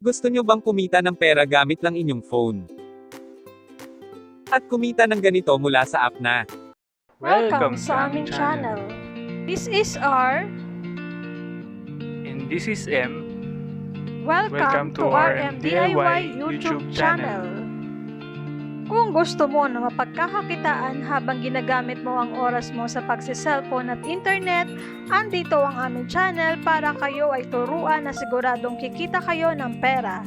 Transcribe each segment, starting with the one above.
Gusto nyo bang kumita ng pera gamit lang inyong phone? At kumita ng ganito mula sa app na Welcome sa aming channel. This is R. And this is M. Welcome to RMDIY YouTube channel. Kung gusto mo na mapagkakakitaan habang ginagamit mo ang oras mo sa pagsi-cellphone at internet, andito ang aming channel para kayo ay turuan na siguradong kikita kayo ng pera.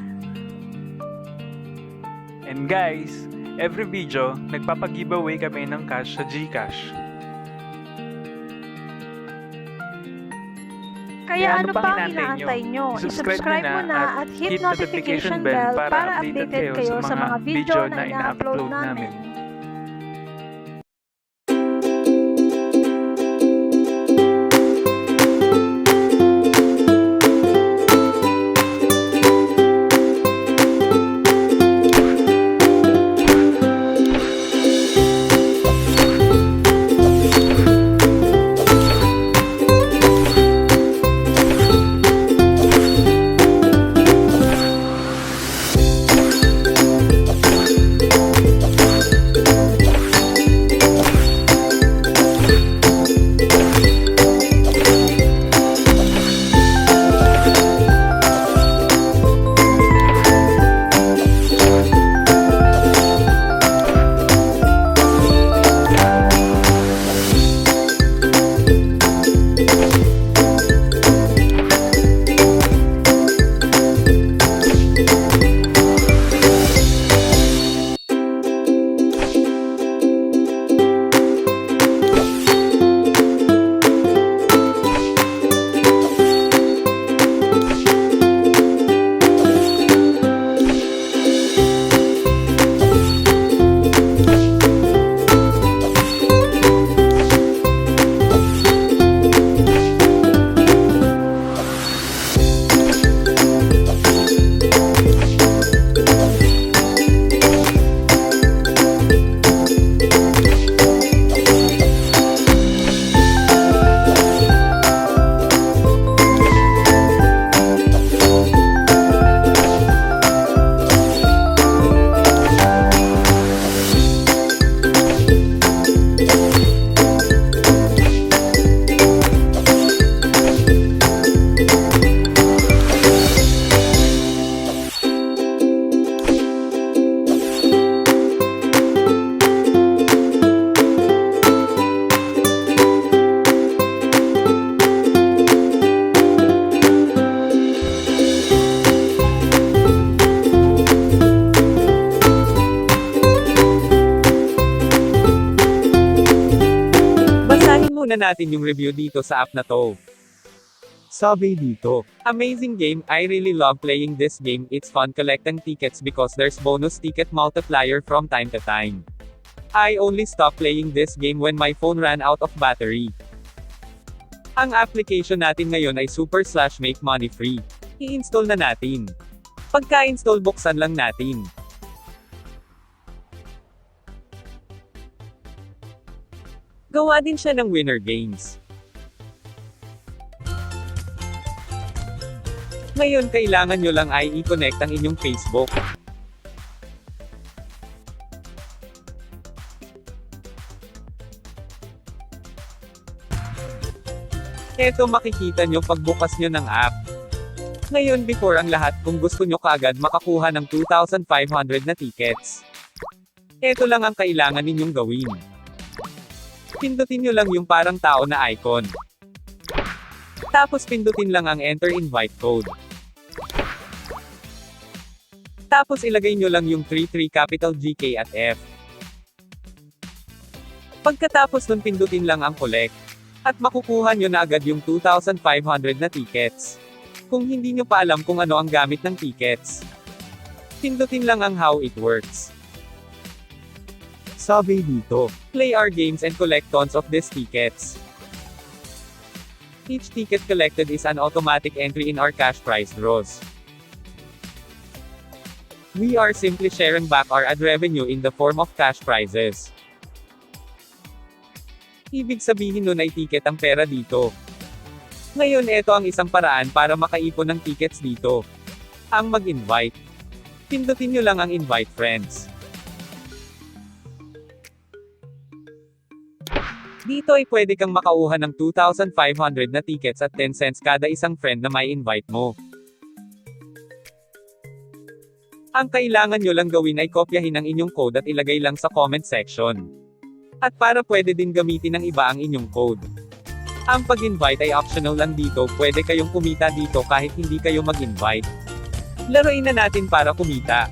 And guys, every video, nagpapag-giveaway kami ng cash sa Gcash. Kaya ano pang inaantay nyo? I-subscribe mo na at hit notification bell para updated kayo sa mga video na ina-upload namin. muna natin yung review dito sa app na to. Sabi dito, amazing game, I really love playing this game, it's fun collecting tickets because there's bonus ticket multiplier from time to time. I only stopped playing this game when my phone ran out of battery. Ang application natin ngayon ay Super/Make Money Free. I-install na natin. Pagka-install, buksan lang natin. Gawa din siya ng winner games. Ngayon kailangan nyo lang ay i-connect ang inyong Facebook. Eto makikita nyo pagbukas nyo ng app. Ngayon before ang lahat, kung gusto nyo kaagad makakuha ng 2,500 na tickets. Eto lang ang kailangan ninyong gawin. Pindutin nyo lang yung parang tao na icon. Tapos pindutin lang ang enter invite code. Tapos ilagay nyo lang yung 33 capital GK at F. Pagkatapos nun pindutin lang ang collect. At makukuha nyo na agad yung 2,500 na tickets. Kung hindi nyo pa alam kung ano ang gamit ng tickets, pindutin lang ang how it works. Sabi dito, play our games and collect tons of these tickets. Each ticket collected is an automatic entry in our cash prize draws. We are simply sharing back our ad revenue in the form of cash prizes. Ibig sabihin nun ay ticket ang pera dito. Ngayon ito ang isang paraan para makaipon ng tickets dito. Ang mag-invite. Pindutin nyo lang ang invite friends. Dito ay pwede kang makauha ng 2,500 na tickets at 10 cents kada isang friend na may invite mo. Ang kailangan nyo lang gawin ay kopyahin ang inyong code at ilagay lang sa comment section. At para pwede din gamitin ng iba ang inyong code. Ang pag-invite ay optional lang dito, pwede kayong kumita dito kahit hindi kayo mag-invite. Laruin na natin para kumita.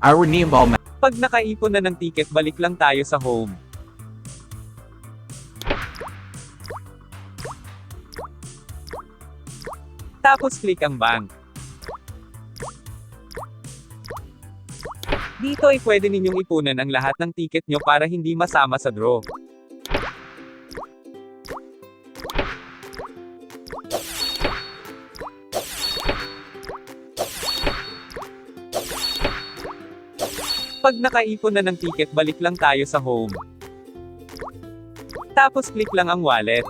r.m.diy. Pag nakaipon na ng ticket, balik lang tayo sa home. Tapos click ang bank. Dito ay pwede ninyong ipunan ang lahat ng ticket nyo para hindi masama sa draw. Pag nakaipon na ng ticket, balik lang tayo sa home. Tapos click lang ang wallet.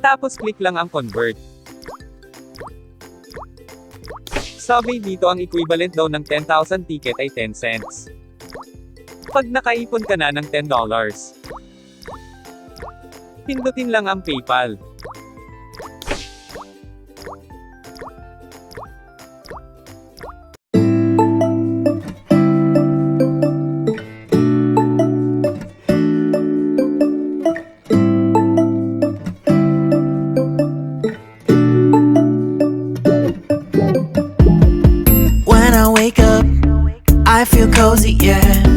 Tapos click lang ang convert. Sabi dito ang equivalent daw ng 10,000 ticket ay 10 cents. Pag nakaipon ka na ng $10, pindutin lang ang PayPal. When I wake up, I feel cozy, yeah.